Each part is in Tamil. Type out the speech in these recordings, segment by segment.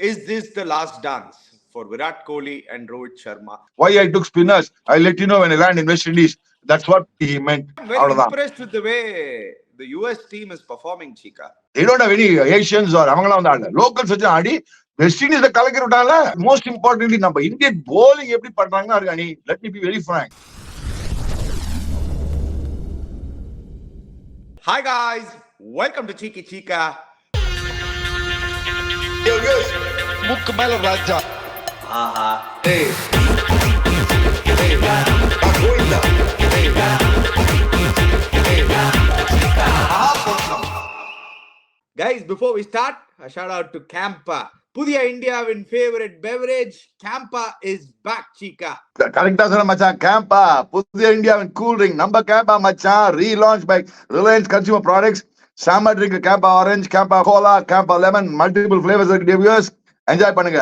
is this the last dance for Virat Kohli and Rohit Sharma? Why I took spinners? I'll let you know when I land in West Indies. That's what he meant. I'm very impressed with the way the US team is performing, Chika. They don't have any Asians or locals வச்சு ஆடி வெஸ்ட் இண்டீஸ்ல கலக்கி விட்டால. மோஸ்ட் இம்பார்ட்டன்ட்லி நம்ம இந்தியன் bowling எப்படி பண்றாங்கன்னா அணி. Let me be very frank. Hi guys, welcome to Cheeky Chika. முக்கு மேல ராஜா. ஆஹா. Guys, before we start, a shout out to Campa. புதிய இந்தியாவின் favourite beverage Campa is back, Chika. கரெக்டா சொன்ன மச்சான். Campa புதிய இந்தியாவின் கூல் ட்ரிங்க். நம்ம Campa மச்சான் relaunch by Reliance Consumer Products. Summer drink Campa orange, Campa cola, Campa lemon, multiple flavors are given. Enjoy பண்ணுங்க.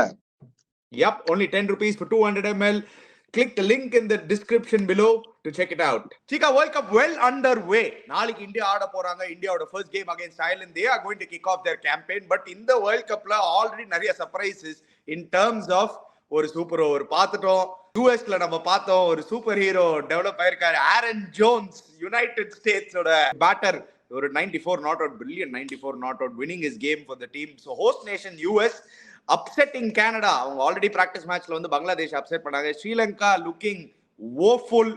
Yep, only 10 rupees for 200 ml. Click the link in the description below to check it out. Chika, World Cup well underway. நாளைக்கு இந்தியா ஆட போறாங்க. இந்தியாவோட first game against Ireland. They are going to kick off their campaign. But in the World Cupல already நிறைய surprises in terms of ஒரு சூப்பர் ஓவர் பார்த்துட்டோம். யூஎஸ்ல நம்ம பார்த்தோம் ஒரு சூப்பர் ஹீரோ டெவலப் ஆயிருக்காரு. ஆரன் ஜோன்ஸ் யுனைடெட் ஸ்டேட்ஸோட பேட்டர் ஒரு 94 not out, brilliant 94 not out, winning his game for the team. So host nation US upsetting Canada. அவங்க ஆல்ரெடி பிராக்டிஸ் மேட்ச்ல வந்து பங்களாதேஷ் அப்செட் பண்ணாங்க. Sri Lanka looking woeful,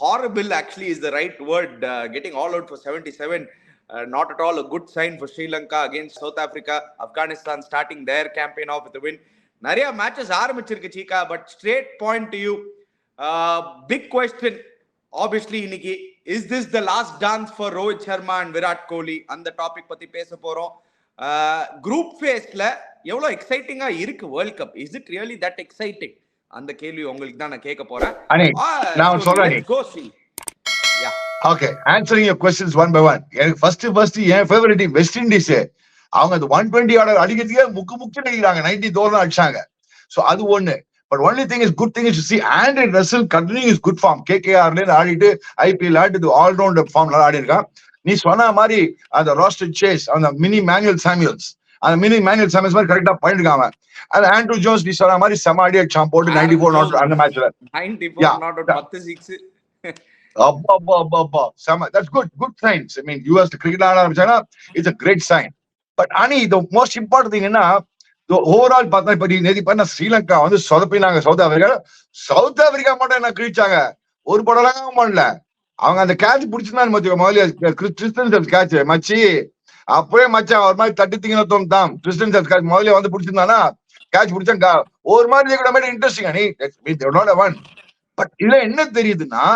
horrible actually is the right word, getting all out for 77. Not at all a good sign for Sri Lanka against South Africa. Afghanistan starting their campaign off with a win. நிறைய மேட்சஸ் ஆரம்பிச்சிருக்கு சீக்கா, but straight point to you. Big question obviously இன்னைக்கு, is this the last dance for Rohit Sharma and Virat Kohli? அந்த டாபிக் பத்தி பேச போறோம். குரூப் ஃபேஸ்ல எவ்வளவு எக்ஸைட்டிங்கா இருக்கு world cup? Is it really that exciting? அந்த கேள்வி உங்களுக்கு தான் நான் கேட்க போறேன். நான் சொல்றேன். Okay, answering your questions one by one. எனக்கு ஃபர்ஸ்ட் என் ஃபேவரட் டீம் வெஸ்ட் இண்டீஸ். அவங்க அந்த 120 ஆர்டர் அடிக்கிறதுக்கே முக்கு அடிக்கிறாங்க. 90 ஓவர் தான் அடிச்சாங்க. சோ அது ஒண்ணு. But only thing is, good thing is to see Andre Russell continuing his good form. KKR ஆடிட்டு IPL ஆடிட்டு ஆல் ரவுண்ட் ஃபார்ம்ல ஆடி இருக்கான். நீ சொன்ன மாதிரி அந்த ராஸ்டர் சேஸ், அந்த மினி மேனுவல் சாமுவல்ஸ் மாதிரி கரெக்டா பண்ணிருக்காங்க. அந்த ஆண்ட்ரூ ஜோன்ஸ் நீ சொன்ன மாதிரி செம அடி அடிச்சான் போட்டு 94 நாட் அந்த மேட்ச்ல. 94 நாட் அவுட் 10 6. அப்பா செம. That's good signs. I mean US cricket ஆட ஆரம்பிச்சாங்கன்னா it's a great sign. But any the most important thing என்ன, ஓவரால் பார்த்தா இப்ப நேதி பண்ண ஸ்ரீலங்கா வந்து சொதப்பினாங்க. சவுத் ஆப்பிரிக்கா மட்டும் என்ன கிழிச்சாங்க, ஒரு படம் பண்ணல. அவங்க அந்த கேட்ச் பிடிச்சிருந்தான்னு முதல்ல கிறிஸ்டன் கேட்ச் மச்சி அப்பவே மச்சான் ஒரு மாதிரி தட்டி திங்கின தான். கிறிஸ்டன் கேட்ச் முதல்ல வந்து பிடிச்சிருந்தானா கேட்ச் பிடிச்சாங்க ஒரு மாதிரி இன்ட்ரெஸ்டிங். பட் இதுல என்ன தெரியுதுன்னா,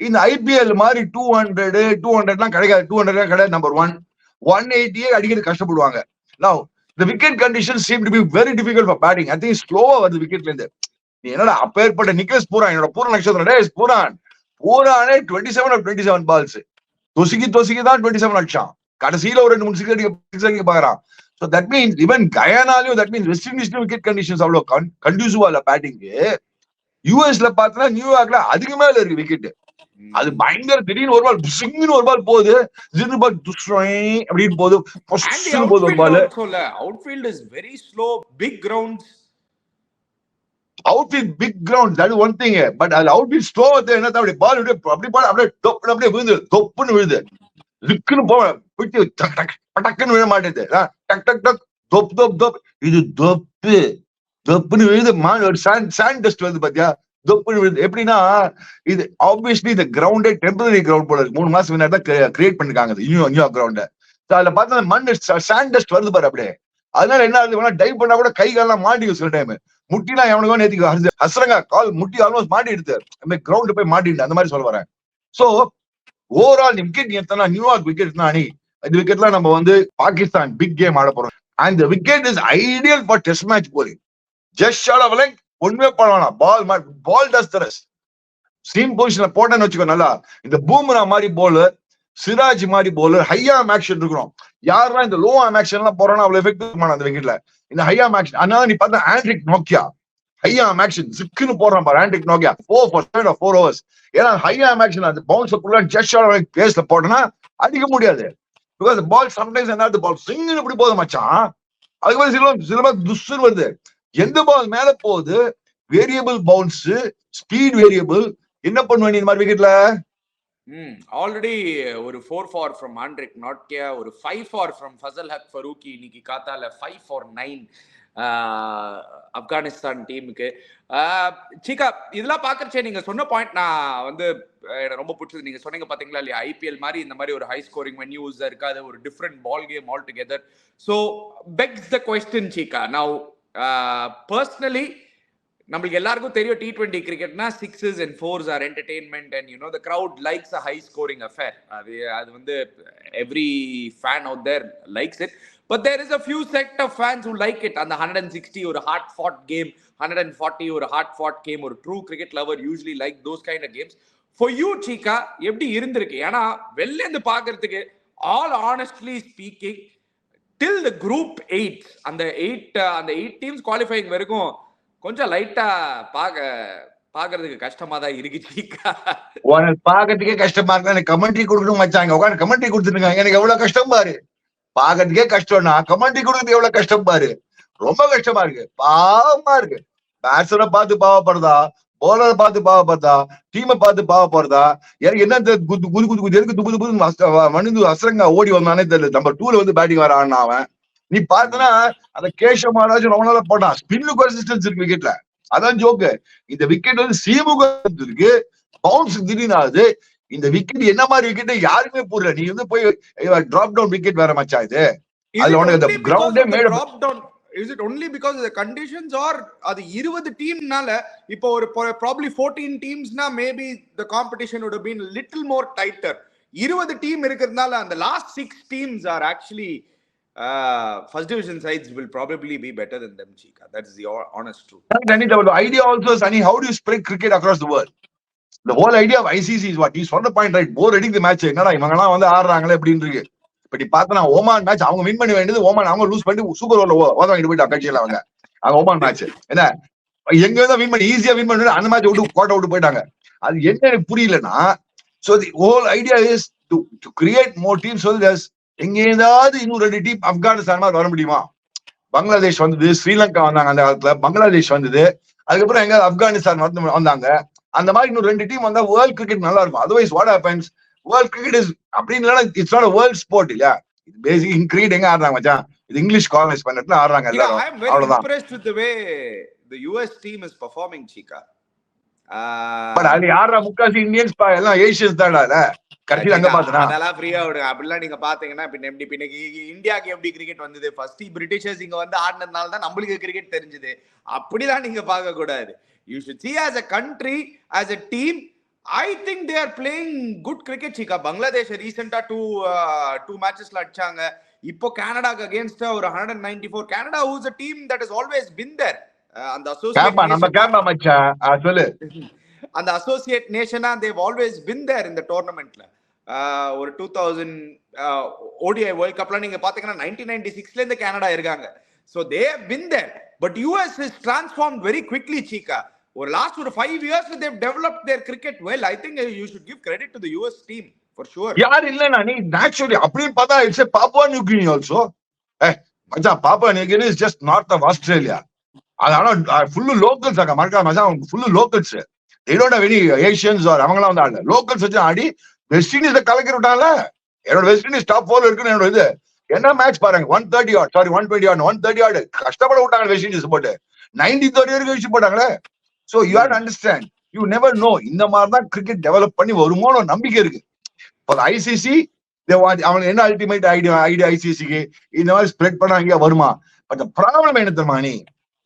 இந்த IPL மாதிரி 200 கிடைக்காது. 200 கிடையாது. நம்பர் 180 அடிக்கிறது கஷ்டப்படுவாங்க. Now the wicket conditions seem to be very difficult for batting. I think slow-ஆ வருது விக்கெட்ல இருந்து. நீ என்னடா அப்பேற்பட்ட நிக்கலஸ் பூரான், என்னோட பூர நட்சத்திரம் பூரானே 27 பால்ஸ் தொசிக்கி தான் 27 அடிச்சான். கடைசியில ஒரு 2-3 சிக்ஸ் அடிக்க பாக்குறான். So that means even கயானாலையும், that means வெஸ்ட் இண்டீஸ்லயும் விக்கெட் கண்டிஷன்ஸ் அவ்வளவு கண்டியூசிவா இல்ல பேட்டிங்கு. யூஎஸ்ல பார்த்தா நியூயார்க்ல அதுக்கு மேல இருக்கு விக்கெட். அது பயங்கர. திடீர்னு ஒரு பால் சிங்னு ஒரு பால் போகுது, பால் அப்படின்னு போகுது. ஒரு ball outfield is very slow. Big grounds, outfield big ground, that one thing. But அது அவுட்ஃபீல்ட் ஸ்லோ. என்ன அப்படி பால் அப்படியே விழுந்து தொப்புன்னு விழுது. லுக்குன்னு போயிட்டு டக்குன்னு விழ மாட்டேது. டக் டக் டக் தொப் தொப் தொப். இது தொப்புன்னு விழுது. ஒரு சாண்ட் டஸ்ட் வருது பாத்தியா, தொப்புன்னு விழுது. எப்படின்னா இது ஆப்வியஸ்லி இந்த கிரவுண்டே டெம்பரரி கிரவுண்ட் போல இருக்கு. 3 மாசம் முன்னாடி தான் கிரியேட் பண்ணிருக்காங்க நியூயார்க் கிரவுண்ட. அதுல பார்த்தா மண் சாண்ட் டஸ்ட் வருது பாரு அப்படியே. அதனால என்ன ஆகுது, டைவ் பண்ணா கூட கை காலெல்லாம் மாட்டிக்கும் சில டைம். முட்டிலாம் எவனுக்கோ நேத்திக்கு ஹசரங்க கால் முட்டி ஆல்மோஸ்ட் மாட்டிடுது. கிரவுண்ட் போய் மாட்டிட்டு அந்த மாதிரி சொல்ல வரேன். சோ ஓவரால் விக்கெட் எடுத்தா நியூயார்க் விக்கெட் தான் அணி. இந்த விக்கெட்லாம் நம்ம வந்து பாகிஸ்தான் பிக் கேம் ஆட போறோம். And the wicket is ideal for test match bowling. Just short of length, ஒண்ணுமே பண்ணலாம். பால் டஸ் தி ரெஸ்ட். ஸ்டீம் பொசிஷன்ல போட்டேன்னு வச்சுக்கோ. நல்லா இந்த பூம்ரா மாதிரி போலர், சிராஜ் மாதிரி போலர், ஹை ஆர்ம் ஆக்ஷன் இருக்கிறோம். யாரெல்லாம் இந்த லோ ஆர்ம் ஆக்ஷன் எல்லாம் போறோம்னா அவ்வளவு எஃபெக்டிவ் அந்த விக்கெட்ல. இந்த ஹை ஆர்ம் ஆக்ஷன், அதனால நீ பார்த்தா ஆண்ட்ரிக் நோக்கியா ஹை ஆர்ம் ஆக்ஷன் சிக்குன்னு போடுறான் பாரு. ஆண்ட்ரிக் நோக்கியா 4 overs. ஏன்னா ஹை ஆர்ம் ஆக்ஷன் அந்த பவுன்ஸ் ஜஸ்ட் ஷார்ட் ஆஃப் பேஸ்ல போட்டோம்னா அடிக்க முடியாது. பிகாஸ் பால் சம்டைம்ஸ் என்ன பால் சிங்குன்னு இப்படி போதும் மச்சான். அதுக்கு சில துஷ்ன்னு வருது. எந்த பால் மேல போகுது, வேரியபிள் பவுன்ஸ், ஸ்பீட் வேரியபிள், என்ன பண்ணுவ நீ இந்த மாதிரி விக்கெட்ல? ஆல்ரெடி ஒரு 4 for from Andrik Notkia, ஒரு 5 for from Fazal Haq Farooqi, இன்னைக்கு காத்தால 5 for 9 ஆப்கானிஸ்தான் டீமுக்கு. சீக்கா, இதெல்லாம் பாக்குறச்சே நீங்க சொன்ன பாயிண்ட் நான் வந்து எனக்கு ரொம்ப பிடிச்சது. நீங்க சொன்னீங்க பாத்தீங்களா இல்லையா, ஐபிஎல் மாதிரி இந்த மாதிரி ஒரு ஹை ஸ்கோரிங் வென்யூஸ் இருக்காது, ஒரு different ball game all together. So begs the question Cheeka, now personally நம்மளுக்கு எல்லாருக்கும் தெரியும் T20 கிரிக்கெட்னா 6s and 4s are entertainment and you know the crowd likes a high scoring affair. அது வந்து every fan out there likes it, but there is a few set of fans who like it. அந்த 160 ஒரு hard fought game, 140 ஒரு hard fought game, ஒரு true cricket lover usually like those kind of games. For you Chika, எப்படி இருந்திருக்கு? ஏன்னா வெளில இருந்து பாக்குறதுக்கு all honestly speaking till the group 8 அந்த 8 teams qualifying வரைக்கும் கொஞ்சம் லைட்டா பாக்குறதுக்கு கஷ்டமா தான் இருக்கு சீக்கா. உனக்கு பாக்கிறதுக்கே கஷ்டமா இருக்கு. எனக்கு கமெண்ட்ரி கொடுக்கணும் மச்சாங்க, உட்காந்து கமெண்ட்ரி கொடுத்துருக்காங்க. எனக்கு எவ்வளவு கஷ்டம் பாரு, பாக்கிறதுக்கே கஷ்டம்னா கமெண்ட்ரி கொடுக்கறது எவ்வளவு கஷ்டம் பாரு. ரொம்ப கஷ்டமா இருக்கு, பாவமா இருக்கு. பேட்ஸ்மேனை பார்த்து பாவப்படுறதா, போலரை பார்த்து பாவப்படுறதா, டீமை பார்த்து பாவப்படுறதா, எனக்கு என்ன குது குது குது எதுக்கு துபு துபு மணிந்து அசரங்க ஓடி வந்தானே தெரியல. நம்பர் 2ல வந்து பேட்டிங் வர ஆனா அவன், நீ பார்த்தனா அந்த கேஷவ் மகாராஜ் ரொம்ப நாளா போட்டான். ஸ்பின்னுக்கு ரெசிஸ்டன்ஸ் இருக்கு விக்கெட்ல, அதான் ஜோக்கு. இந்த விக்கெட் வந்து சீமுகம் இருக்கு, பவுன்ஸ் திடீர்னு ஆகுது. இந்த விக்கெட் என்ன மாதிரி விக்கெட் யாருமே புரியல. நீ வந்து போய் டிராப் டவுன் விக்கெட் வேற மச்சா இது. அதுல உனக்கு இந்த கிரவுண்டே மேல drop down. Is it only because of the conditions or அது 20 டீம்னால இப்போ ஒரு probably 14 teamsனா maybe the competition would have been a little more tighter. 20 team இருக்கிறதுனால அந்த last 6 teams are actually first division sides will probably be better than them, Chika. That is the honest truth. The idea also, Sunny, how do you spread cricket across the world? The whole idea of ICC is what he's on the point, right? Bore reading the match. என்னடா இவங்கலாம் வந்து ஆடுறாங்களே அப்படின்னு இருக்கு. இப்ப நீ பார்த்தனா ஓமான் மேட்ச் அவங்க வின் பண்ண வேண்டியது, ஓமான் அவங்க லூஸ் பண்ணி சூப்பர் ஓவர்ல ஓதாங்கிட்டு போயிட்டா கட்சியில அவங்க ஓமான் மேட்ச். என்ன எங்க தான் வின் பண்ணி ஈஸியா வின் பண்ணி அந்த மேட்ச் விட்டு கோட்டை விட்டு போயிட்டாங்க. அது என்ன எனக்கு புரியலன்னா, so the whole idea is to create more teams so that எங்க ஏதாவது இன்னும் 2 டீம் ஆப்கானிஸ்தான் மாதிரி வர முடியுமா? பங்களாதேஷ் வந்தது, ஸ்ரீலங்கா வந்தாங்க அந்த காலத்துல, பங்களாதேஷ் வந்தது, அதுக்கப்புறம் எங்க ஆப்கானிஸ்தான் வந்தாங்க. அந்த மாதிரி இன்னும் 2 டீம் வந்தா வேர்ல்ட் கிரிக்கெட் நல்லா இருக்கும். Otherwise what happens, world cricket is அப்படின்னு it's not a world sport இல்ல. இது பேசிக் கிரிக்கெட் எங்க ஆடுறாங்க மச்சான், இது இங்கிலீஷ் காலனைஸ் பண்ணிட்டு ஆடுறாங்க எல்லாரும். அவ்வளவுதான். Impressed with the way the US team is performing, Chika. But அது யாரா முக்காசி இந்தியன்ஸ் எல்லாம் ஏசியன்ஸ் தான்டா. கடைசில அங்க பாத்தனா அதெல்லாம் ஃப்ரீயா விடுங்க. அப்படிலாம் நீங்க பாத்தீங்கன்னா பின்ன இந்தியாக்கு எப்படி கிரிக்கெட் வந்தது, ஃபர்ஸ்ட் பிரிட்டிஷர்ஸ் இங்க வந்து ஆடினதுனால தான் நம்மளுக்கு கிரிக்கெட் தெரிஞ்சது. அப்படிலாம் நீங்க பார்க்க கூடாது. You should see as a country, as a team, I think they are playing good cricket, Chika. Bangladesh ரீசெண்டா 2 matchesல அடிச்சாங்க. இப்போ கனடாக்கு அகைன்ஸ்ட் ஒரு 194. Canada who is a team that has always been there. அந்த அசோசியேட் நம்ம கேம்பா மச்சான் சொல்லு. அந்த அசோசியேட் நேஷனா they've always been there in the tournamentல. ஒரு 2000 ODI வேர்ல்ட் கப்ல நீங்க பாத்தீங்கன்னா 1996ல இருந்து கனடா இருக்காங்க. So they have been there, but US is transformed very quickly, Chika. ஒரு லாஸ்ட் ஒரு 5 years they've developed their cricket well. I think you should give credit to the US team for sure. யார் இல்லனா நீ naturally அப்படி பார்த்தா it's a Papua New Guinea also. மச்சான் Papua New Guinea is just north of Australia. அதனால ஃபுல்லு லோக்கல்ஸ் அங்க மறக்காம மச்சான், full locals. they don't have any Asians or அவங்கலாம் வந்து ஆடல. லோக்கல்ஸ் வச்சு ஆடி வெஸ்ட் இண்டீஸ் கலக்கி விட்டாங்கல. என்னோட வெஸ்ட் இண்டீஸ் டாப் 4ல இருக்குன்னு என்னோட இது என்ன மேட்ச் பாருங்க, 130 ஆட் சாரி 120 ஆட் 130 ஆட் கஷ்டப்பட விட்டாங்க வெஸ்ட் இண்டீஸ் போட்டு 93 வரைக்கும் வச்சு போட்டாங்களே. So you have to understand, you never know. இந்த மாதிரி தான் கிரிக்கெட் டெவலப் பண்ணி வருமோன்னு ஒரு நம்பிக்கை இருக்கு. இப்போ ICC அவங்க என்ன அல்டிமேட் ஐடியா ICCக்கு இந்த மாதிரி ஸ்ப்ரெட் பண்ணாங்க வருமா? பட் the problem என்ன தெரியுமா, நீ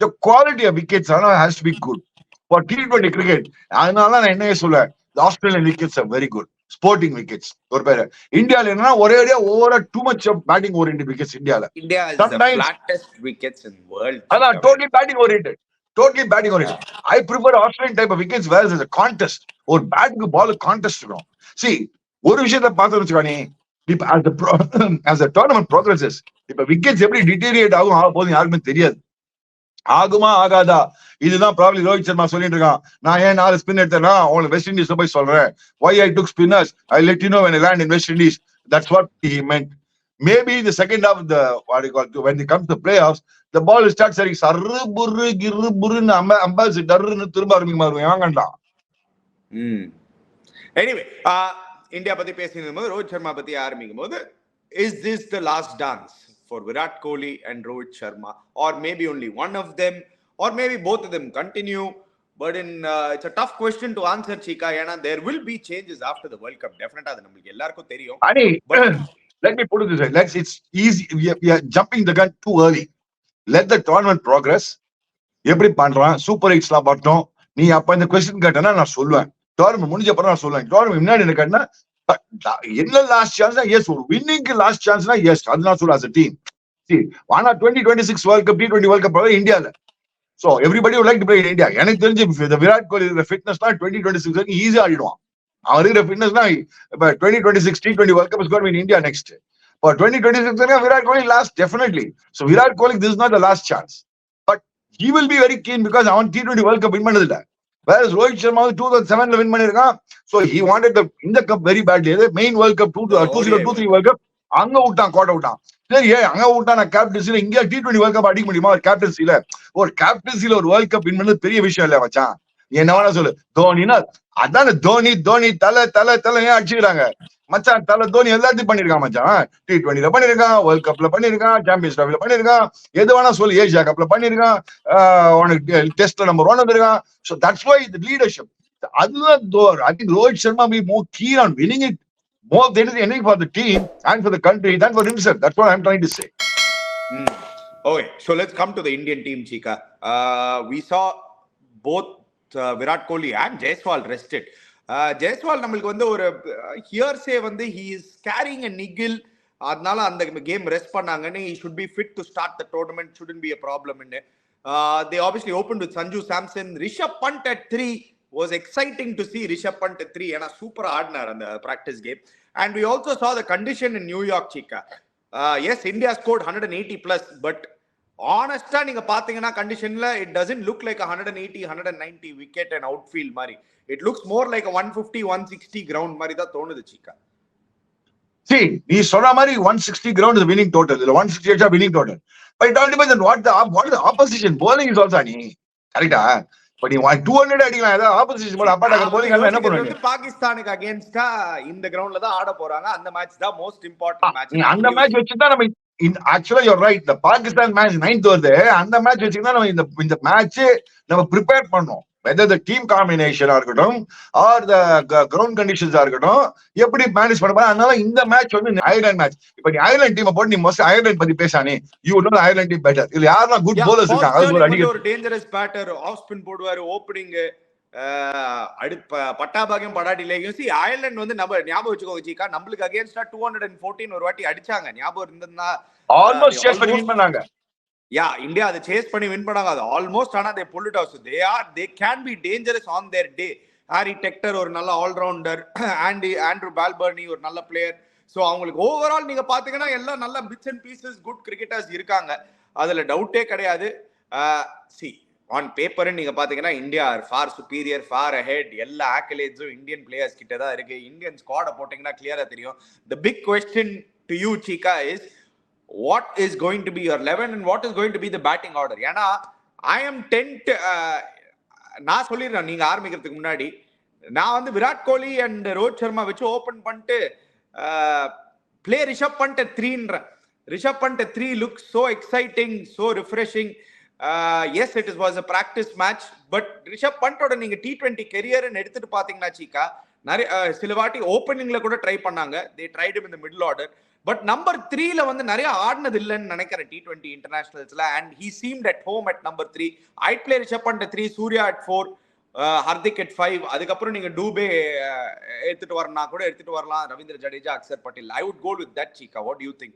the quality of wickets has to be good for T20 cricket. அதனால நான் என்னையே சொல்ல, the Australian wickets are very good sporting wickets. ஒரு பேரு இந்தியால என்னன்னா ஒரே அடியா ஓவரா too much of batting oriented wickets. India is the flattest wickets in world. அதான் totally batting oriented. I prefer Australian type of wickets where there's a contest. ஒரு பேட்டுக்கு பால் கான்டெஸ்ட் இருக்கும். See, ஒரு விஷயத்தை பார்த்தோம்னு வச்சுக்கோனே, as the tournament progresses, இப்ப விக்கெட்ஸ் எப்படி டிட்டீரியேட் ஆக போதும் யாருக்குமே தெரியாது. ஆகுமா ஆகாதா இதுதான் ப்ராப்ளம். ரோஹித் சர்மா சொல்லிட்டு இருக்கான், நான் ஏன் 4 ஸ்பின் எடுத்தேன்னா உங்களுக்கு வெஸ்ட் இண்டீஸ்ல போய் சொல்றேன். why I took spinners, I let you know when I land in West Indies. That's what he meant. maybe the second half of the what you call it, when it comes to playoffs, the ball will start saying sarru burru girru burru ambassador darru திரும்ப ஆரம்பிக்குமாறு வாங்கண்டா. எனிவே இந்தியா பத்தி பேசினது போது ரோஹித் சர்மா பத்தி ஆரம்பிக்கும் போது is this the last dance for Virat Kohli and Rohit Sharma, or maybe only one of them, or maybe both of them continue? But it's a tough question to answer, Chika. ஏன்னா there will be changes after the World Cup. Definitely அது நமக்கு எல்லாருக்கும் தெரியும். Let me put it this way. It's easy. We are jumping the gun too early. Let the tournament progress. எப்படி பண்றான் சூப்பர் ஹிட்ஸ்லாம் பார்த்தோம். நீ அப்ப இந்த கொஸ்டின் கேட்டனா நான் சொல்லுவேன். டோர்னமெண்ட் முடிஞ்ச அப்புறம் நான் சொல்லுவேன். டோர்னமெண்ட் முன்னாடி என்ன கேட்டா என்ன லாஸ்ட் சான்ஸ்னா எஸ், ஒரு வின்னிங்க்கு லாஸ்ட் சான்ஸ்னா எஸ், அது நான் சொல்லுவேன். as a team. See, ஆனா 2026 World Cup, T20 World Cup இந்தியால. So everybody would like to play in India. எனக்கு தெரிஞ்சு the Virat Kohli ஃபிட்னஸ்னா 2026 வரைக்கும் ஈஸியா ஆடிடுவான். அவர் இருக்கிற ஃபிட்னஸ்னா இப்ப 2026 T20 World Cup is going to be in India next. For 2026 Virat Kohli last definitely. So Virat Kohli, this is not the last chance. But he will be very keen because அவன் T20 World Cup win பண்ணது இல்ல. Whereas Rohit Sharma 2007 win பண்ணிருக்கான். So he wanted the cup very badly. The main World Cup 2023 World Cup அங்க விட்டான், கோட்டை விட்டான். சரி அங்க விட்டா நான் கேப்டன்சில இங்க T20 World Cup அடிக்க முடியுமா? ஒரு கேப்டன்சில ஒரு வேர்ல்ட் கப் வின் பண்ணது பெரிய விஷயம் இல்ல மச்சான். என்ன வேணா சொல்லு. தோனினா அதான தோனி தலை ஏன் அடிச்சுக்கிறாங்க மச்சான்? தலை தோனி எல்லாத்தையும் பண்ணிருக்கான் மச்சான். T20 பண்ணிருக்கான், வேர்ல்ட் கப்ல பண்ணிருக்கான், சாம்பியன்ஸ் ட்ராஃபில பண்ணிருக்கான், எது வேணா சொல்லு. ஏசியா கப்ல பண்ணிருக்கான், உனக்கு டெஸ்ட்ல நம்பர் 1 வந்திருக்கான். So that's why the leadership. அதுதான் I think Rohit Sharma will be more keen on winning it more than anything for the team and for the country than for himself. That's what I'm trying to say. Okay, so let's come to the Indian team, Chika. We saw both Virat Kohli and Jaiswal rested. Jaiswal நம்மளுக்கு வந்து ஒரு ஹியர்சே வந்து he is carrying a niggle, அதனால அந்த கேம் ரெஸ்ட் பண்ணாங்கன்னு he should be fit to start the tournament, shouldn't be a problem. They obviously opened with Sanju Samson. Rishabh Pant at 3 was exciting to see. Rishabh Pant at 3 ஏன்னா சூப்பரா ஆடினார் அந்த practice game. And we also saw the condition in New York, Chika. Yes, India scored 180 plus, but honestly நீங்க பாத்தீங்கன்னா கண்டிஷன்ல it doesn't look like 180-190 wicket and outfield மாதிரி. It looks more like a 150-160 ground மாதிரி தான் தோணுது, Chika. See, நீ சொன்ன மாதிரி 160 ground is the winning total, இல்ல 168 is winning total. But it all depends on what the opposition bowling is also. நீ கரெக்ட்டா? But you want 200 அடிக்கலாம், ஏதா ஆப்போசிஷன் போல அப்பாடா bowling என்ன பண்ணுவாங்க? பாகிஸ்தானுக்கு அகைன்ஸ்டா இந்த கிரவுண்ட்ல தான் ஆட போறாங்க. அந்த மேட்ச் தான் மோஸ்ட் இம்பார்ட்டன்ட் மேட்ச். அந்த மேட்ச் வச்சு தான் நம்ம actually you're right, the Pakistan match 9th வருது. அந்த மேட்ச் வச்சு தான் நம்ம இந்த மேட்ச் நம்ம ப்ரிப்பேர் பண்ணோம். whether the team combination இருக்கட்டும் or the ground conditions இருக்கட்டும், எப்படி மேனேஜ் பண்ண போறா. அதனால இந்த மேட்ச் வந்து அயர்லாந்து மேட்ச். இப்போ நீ அயர்லாந்து டீமை போட்டு நீ மோஸ்ட் அயர்லாந்து பத்தி பேசானே, you know the Ireland team better. இல்ல யாரெல்லாம் குட் bowlers இருக்காங்க, அது ஒரு அடிக்க ஒரு டேஞ்சரஸ் பேட்டர் ஆஃப் ஸ்பின் போடுவாரு, ஓப்பனிங் பட்டாபாகியம் படாட்டிலேயும். சி அயர்லாந்து வந்து நம்ம ஞாபகம் வச்சுக்கோங்க Chika, நம்மளுக்கு அகைன்ஸ்டா 214 ஒரு வாட்டி அடிச்சாங்க. ஞாபகம் இருந்ததுன்னா ஆல்மோஸ்ட் சேஸ் பண்ணி வின் பண்ணாங்க. India அதை சேஸ் பண்ணி வின் பண்ணாங்க. அது ஆல்மோஸ்ட். ஆனா they pulled it off. So they can be dangerous on their day. Harry Tector ஒரு நல்ல ஆல்ரவுண்டர், ஆண்ட்ரூ பால்பர்னி ஒரு நல்ல பிளேயர். ஸோ அவங்களுக்கு ஓவரால் நீங்க பாத்தீங்கன்னா எல்லாம் நல்ல bits and pieces good cricketers இருக்காங்க, அதுல டவுட்டே கிடையாது. சி ஆன் பேப்பர் நீங்க பாத்தீங்கன்னா India for superior, for ahead. எல்லா ஆக்கலேட்ஸும் இந்தியன் பிளேயர்ஸ் கிட்ட தான் இருக்கு. இந்தியன் ஸ்குவாட போட்டீங்கன்னா கிளியரா தெரியும். The big question to you Chika is what is going to be your 11 and what is going to be the batting order? ஏன்னா I am நான் சொல்லிடுறேன் நீங்க ஆரம்பிக்கிறதுக்கு முன்னாடி, நான் வந்து விராட் கோலி அண்ட் ரோஹித் சர்மா வச்சு ஓபன் பண்ணிட்டு பிளே ரிஷப் பண்ட் 3ன்றேன். Rishabh Pant 3 looks so exciting, so refreshing. Yes, it was a practice match, but Rishabh பண்டோட நீங்க T20 கெரியர்னு எடுத்துட்டு பாத்தீங்கன்னா Chika, நிறைய சில வாட்டி ஓப்பனிங்ல கூட ட்ரை பண்ணாங்க. they tried him in the middle order, but number 3ல வந்து நிறைய ஆடினது இல்லைன்னு நினைக்கிறேன் T20 இன்டர்நேஷனல்ஸ்ல. and he seemed at home at number 3. I'd play Rishabh Pant 3, Surya at 4, Hardik at 5. அதுக்கப்புறம் நீங்க டூபே எடுத்துட்டு வரனா கூட எடுத்துட்டு வரலாம், Ravindra Jadeja, Axar Patel. I would go with that Chika. What do you think?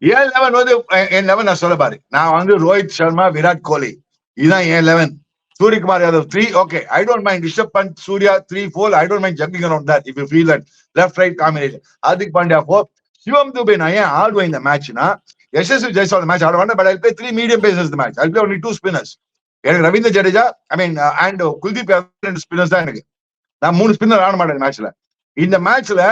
11 வந்து 11 நான் சொல்ல பாரு. நான் வந்து ரோஹித் சர்மா, விராட் கோலி, இதுதான் 11. Suryakumar Yadav 3. Okay, I don't mind Rishabh Pant, Surya 3, 4. I don't mind jumping around that if you feel that left right combination. Hardik Pandya 4. சிவம் துபே நான் ஏன் ஆடுவேன் இந்த மேட்ச்னா, யசஸ்வி ஜெய்ஸ்வால் மேட்ச் ஆட வேண்டாம், but I'll play 3 medium pacers the match. I'll play only 2 spinners. எனக்கு ரவீந்திர ஜடேஜா and குல்தீப் யாதவ் 2 spinners தான் எனக்கு. நான் 3 ஸ்பின்னர் ஆட மாட்டேன் மேட்ச்ல. இந்த மேட்ச்ல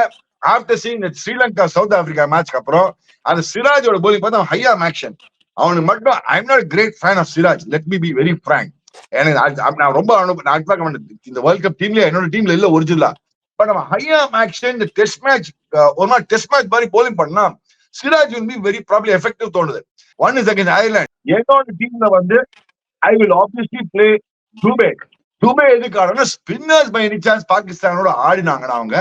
after seeing Sri Lanka South Africa மேட்ச்க்கு அப்புறம் அந்த சிராஜோட bowling பார்த்தா ஹையா ஆக்ஷன். அவனுக்கு மட்டும் I am not great fan of Siraj, let me be very frank. எனக்கு நான் ரொம்ப இந்த வேர்ல்ட் கப் டீம்ல என்னோட டீம்ல இல்ல ஒரிஜினலா. பட் நம்ம ஹையா ஆக்ஷன் இந்த டெஸ்ட் மேட்ச் ஒரு நாள் டெஸ்ட் மேட்ச் மாதிரி bowling பண்ணா Siraj will be very probably effective தோணுது. One is against Ireland. என்னோட டீம்ல வந்து I will obviously play Dube. Dube எதுக்கு ஆடுனா ஸ்பின்னர்ஸ் பை எனி சான்ஸ் பாகிஸ்தானோட ஆடினாங்கன்னா அவங்க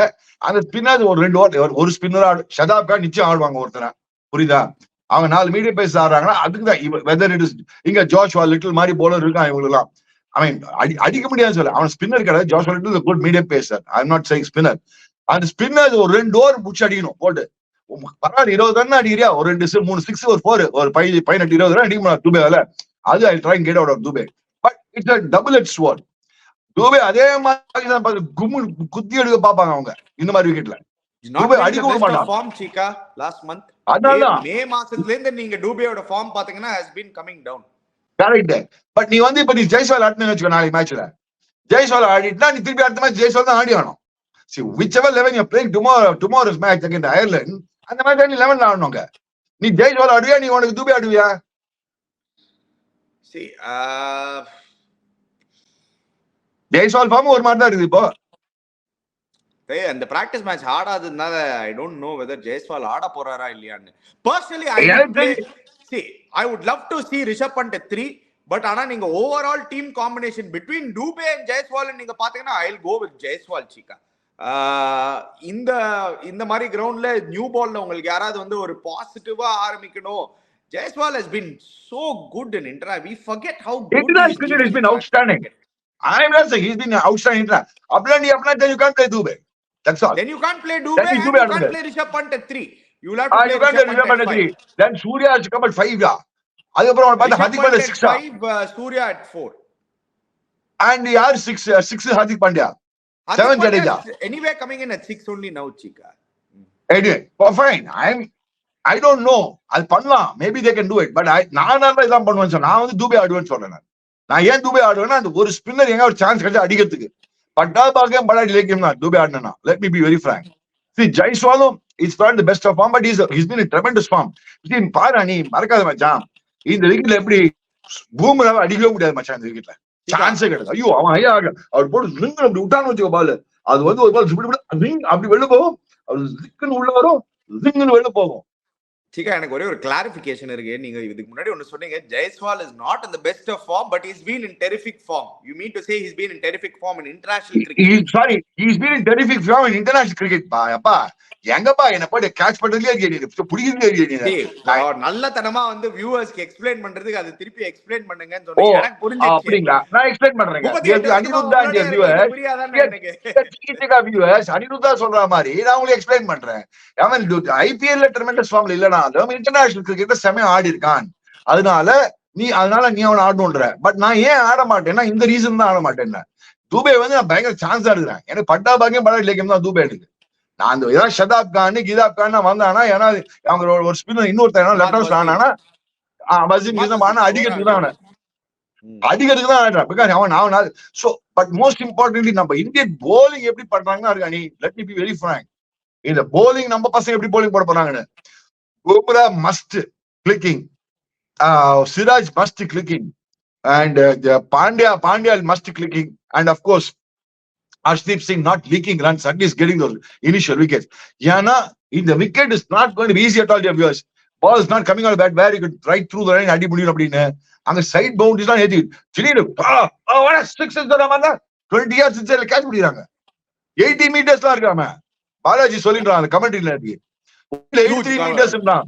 அந்த ஸ்பின்னர்ஸ் ஒரு 2 ஓவர் ஒரு ஸ்பின்னர் ஷதாப் கான் நிச்சயம் ஆடுவாங்க ஒருத்தனை, புரியுதா? அவங்க 4 மீடியம் பேஸ் ஆடுறாங்கன்னா அதுக்குதான் வெதர் இட் இஸ் இங்க ஜோஷ்வா லிட்டில் மாதிரி போலர் இருக்கான் இவங்களுக்குலாம். அவன் அடிக்க முடியாது சொல்ல, அவன் ஸ்பின்னர் கிடையாது. Joshua little good medium phasor, I am not saying spinner. அந்த ஸ்பின்னர்ஸ் ஒரு 2 ஓவர் முடிச்சு அடிக்கணும் போட்டு. பரவாயில்ல 20 ரன் அடிக்கிறியா, ஒரு 2 3 6 ஒரு 4 ஒரு 18 20 ரன் அடிக்க துபேல. அது I try get out of Dube. But it's a double edged sword. துபே அதே மாதிரி கும்மு குத்தி எடுக்க பாப்பாங்க அவங்க இந்த மாதிரி விக்கெட்ல. துபே அடிக்க விட மாட்டான். ஃபார்ம் சீகா லாஸ்ட் மந்த் அதனால மே மாசத்துல இருந்து நீங்க துபேயோட ஃபார்ம் பாத்தீங்கன்னா has been coming down. Correct. But நீ வந்து இப்ப நீ ஜெய்ஸ்வால் ஆடினு வச்சுக்கோ, நாளைக்கு மேட்ச்ல ஜெய்ஸ்வால் ஆடிட்டா நீ திருப்பி அடுத்த மேட்ச் ஜெய்ஸ்வால் தான் ஆடி ஆகணும். See whichever 11 you're playing tomorrow's match against Ireland, அந்த மாதிரி நீ 11 ஆடணுங்க. நீ ஜெய்ஸ்வால் ஆடுவியா, நீ உனக்கு துபே ஆடுவியா? See ஜெய்ஸ்வால் ஃபார்ம் ஒரு மாதிரி தான் இருக்குது இப்போ. அந்த பிராக்டிஸ் மேட்ச் ஆடாததுனால I don't know whether Jaiswal ஆட போறாரா இல்லையான்னு. Personally I would love to see Rishabh Pant at 3, but ஆனா நீங்க overall team combination between Dube and Jaiswal நீங்க பாத்தீங்கன்னா I will go with Jaiswal Cheeka. இந்த மாதிரி கிரவுண்ட்ல நியூ பால்ல உங்களுக்கு யாராவது வந்து ஒரு பாசிட்டிவா ஆரம்பிக்கணும். Jaiswal has been so good in India. We forget how good International cricket has been outstanding. I am not saying he's been outstanding. Apna then you can't play Dubey. That's all. Then you can't play Dubey and you can't play Rishabh Pant at 3. You will have to play Rishabh Pant at 3. Then Surya has come at 5. அதுக்கப்புறம் அவன் பார்த்தா Hardik Pandya 6, Surya at 4. And யார் 6 Hardik Pandya, 7 Jadeja. Anyway coming in at 6 only now Chika. Anyway, fine. I don't know. அது பண்ணலாம். Maybe they can do it. But நான் இதான் பண்ணுவேன்னு சொன்னேன். நான் வந்து துபே ஆடுவேன்னு சொல்றேன். நான் ஏன் துபே ஆடுவேன்னா அந்த ஒரு ஸ்பின்னர் எங்க ஒரு சான்ஸ் கிடைச்சா அடிக்கிறதுக்கு. பட்டா பாக்கியம் படாடி லேக்கியம் தான் துபே ஆடினா. Let me be very frank. See, ஜெய்ஸ்வாலும் is not the best of form, but he's been in tremendous form. See, பாரு நீ மறக்காத மச்சான், இந்த விக்கெட்ல எப்படி பூமராவை அடிக்கவே முடியாது மச்சான். இந்த விக்கெட்ல சான்ஸே கிடையாது. ஐயோ அவன் ஐயா அவர் போட்டு ரிங் அப்படி விட்டான்னு வச்சுக்கோ பால், அது வந்து ஒரு பால் ரிங் அப்படி வெளில போகும், அது ரிங்னு உள்ள வரும், ரிங்னு வெளில போகும். சீக்கா எனக்கு ஒரே ஒரு கிளாரிஃபிகேஷன் இருக்கு. நீங்க இதுக்கு முன்னாடி ஒன்னு சொன்னீங்க, Jaiswal is not in the best of form but he's been in terrific form. You mean to say he's been in terrific form in international cricket? He's been in terrific form in international cricket. அப்பா எங்கப்பா என்ன போட்டு கேட்ச் பண்றதுலயே புடிக்கிறதுலயே நல்லதனமா வந்து வியூவர்ஸ்க்கு எக்ஸ்பிளைன் பண்றதுக்கு அது திருப்பி எக்ஸ்பிளைன் பண்ணுங்கன்னு சொன்னீங்க. எனக்கு புரிஞ்சிருச்சு. அப்படிங்களா? நான் எக்ஸ்பிளைன் பண்றேன். அனிருத்தா சொல்ற மாதிரி நான் உங்களுக்கு எக்ஸ்பிளைன் பண்றேன். அவன் ஐபிஎல்ல ட்ரெமெண்டஸ் ஃபார்ம்ல இல்லனாலும் இன்டர்நேஷனல் கிரிக்கெட்ல செமையா ஆடி இருக்கான். அதனால நீ அவனை ஆடணுன்ற. பட் நான் ஏன் ஆட மாட்டேன்னா இந்த ரீசன் தான் ஆட மாட்டேன். துபே வந்து நான் பயங்கர சான்ஸா எடுக்கிறேன். எனக்கு பட்டா பாக்கியம் படா இலக்கியம் தான் துபே எனக்கு. நான் அந்த ஏதாவது ஷதாப் கான் கிதாப் கான் வந்தானா, ஏன்னா அவங்க ஒரு ஸ்பின்னர் இன்னொருத்தர் லெட்டர்ஸ் ஆனானா அடிக்கிறதுக்கு தான் ஆடுறான். பிகாஸ் அவன் சோ பட் மோஸ்ட் இம்பார்ட்டன்ட்லி நம்ம இந்தியன் போலிங் எப்படி பண்றாங்கன்னா இருக்கா. நீ let me be very frank, இந்த போலிங் நம்ம பசங்க எப்படி போலிங் போட போறாங்கன்னு. Bumrah must clicking, Siraj must clicking, and Pandya must clicking, and of course Arshdeep Singh not leaking runs, at least getting those initial wickets. Yana, in the wicket is not going to be easy at all, dear viewers. Ball is not coming out of bat where you could right through the line adi mudiyum appadina. And the side boundaries தான் ஏத்தி திடீர்னு what a six is the 20 yards inside catch முடிறாங்க. 80 meters ல இருக்காம பாலாஜி சொல்லின்றாங்க கமெண்ட்ரில இருக்கு 83 meters தான்.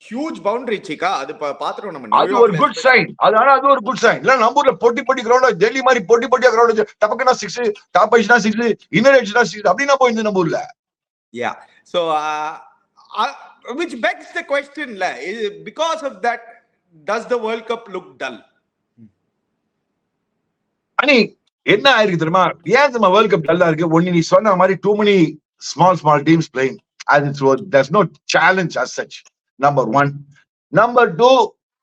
Huge boundary Cheeka. அது பாத்துறோம் நம்ம. அது ஒரு குட் சைன். அது ஒரு குட் சைன். இல்ல நம்ம ஊர்ல பொட்டி கிரவுண்ட், டெல்லி மாதிரி பொட்டியா கிரவுண்ட் டபக்குனா 6, டாப் ஐஸ்னா 6, இன்னர் எட்ஜ்னா 6 அப்படினா போயிருந்து நம்ம ஊர்ல. Yeah. So which begs the question la, because of that does the World Cup look dull? அனி என்ன ஆயிருக்கு தெரியுமா? ஏன் நம்ம வேர்ல்ட் கப் டல்லா இருக்கு? ஒன்னு நீ சொன்ன மாதிரி too many small teams playing, and there's no challenge as such. Number 1. Number 2,